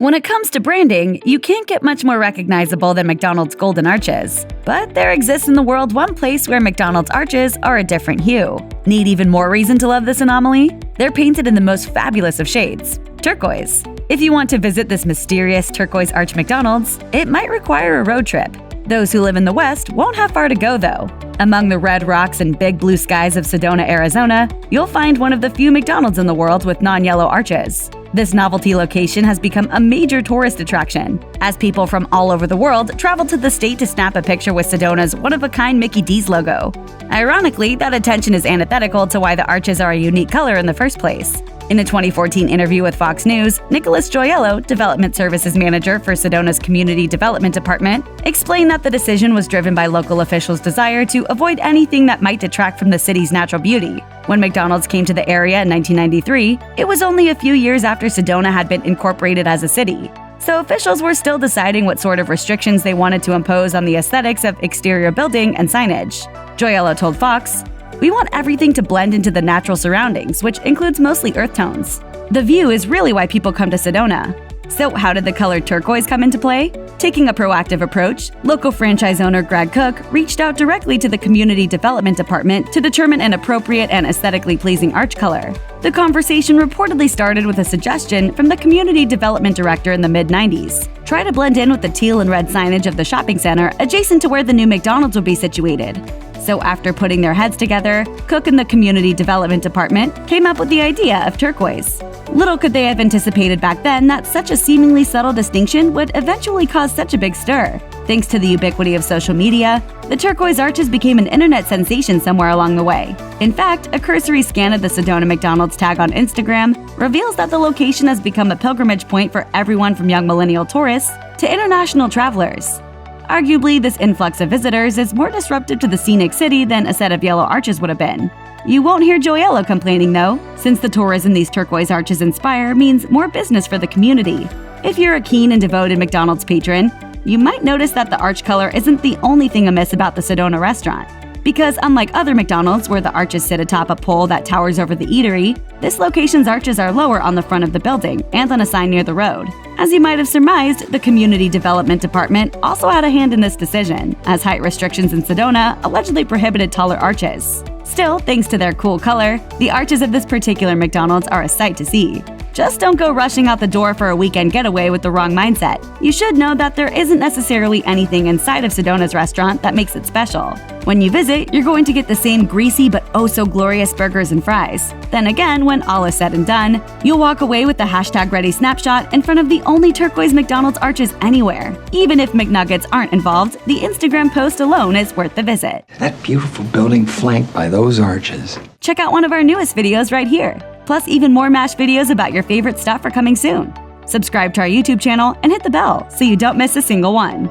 When it comes to branding, you can't get much more recognizable than McDonald's golden arches. But there exists in the world one place where McDonald's arches are a different hue. Need even more reason to love this anomaly? They're painted in the most fabulous of shades, turquoise. If you want to visit this mysterious turquoise arch McDonald's, it might require a road trip. Those who live in the West won't have far to go, though. Among the red rocks and big blue skies of Sedona, Arizona, you'll find one of the few McDonald's in the world with non-yellow arches. This novelty location has become a major tourist attraction, as people from all over the world travel to the state to snap a picture with Sedona's one-of-a-kind Mickey D's logo. Ironically, that attention is antithetical to why the arches are a unique color in the first place. In a 2014 interview with Fox News, Nicholas Gioiello, Development Services Manager for Sedona's Community Development Department, explained that the decision was driven by local officials' desire to avoid anything that might detract from the city's natural beauty. When McDonald's came to the area in 1993, it was only a few years after Sedona had been incorporated as a city. So officials were still deciding what sort of restrictions they wanted to impose on the aesthetics of exterior building and signage. Gioiello told Fox, "We want everything to blend into the natural surroundings, which includes mostly earth tones. The view is really why people come to Sedona." So how did the color turquoise come into play? Taking a proactive approach, local franchise owner Greg Cook reached out directly to the Community Development Department to determine an appropriate and aesthetically pleasing arch color. The conversation reportedly started with a suggestion from the Community Development Director in the mid-90s. Try to blend in with the teal and red signage of the shopping center adjacent to where the new McDonald's will be situated. So after putting their heads together, Cook and the Community Development Department came up with the idea of turquoise. Little could they have anticipated back then that such a seemingly subtle distinction would eventually cause such a big stir. Thanks to the ubiquity of social media, the turquoise arches became an internet sensation somewhere along the way. In fact, a cursory scan of the Sedona McDonald's tag on Instagram reveals that the location has become a pilgrimage point for everyone from young millennial tourists to international travelers. Arguably, this influx of visitors is more disruptive to the scenic city than a set of yellow arches would have been. You won't hear Gioiello complaining, though, since the tourism these turquoise arches inspire means more business for the community. If you're a keen and devoted McDonald's patron, you might notice that the arch color isn't the only thing amiss about the Sedona restaurant. Because unlike other McDonald's where the arches sit atop a pole that towers over the eatery, this location's arches are lower on the front of the building and on a sign near the road. As you might have surmised, the Community Development Department also had a hand in this decision, as height restrictions in Sedona allegedly prohibited taller arches. Still, thanks to their cool color, the arches of this particular McDonald's are a sight to see. Just don't go rushing out the door for a weekend getaway with the wrong mindset. You should know that there isn't necessarily anything inside of Sedona's restaurant that makes it special. When you visit, you're going to get the same greasy but oh-so-glorious burgers and fries. Then again, when all is said and done, you'll walk away with the #ready snapshot in front of the only turquoise McDonald's arches anywhere. Even if McNuggets aren't involved, the Instagram post alone is worth the visit. That beautiful building flanked by those arches. Check out one of our newest videos right here. Plus, even more MASH videos about your favorite stuff are coming soon. Subscribe to our YouTube channel and hit the bell so you don't miss a single one.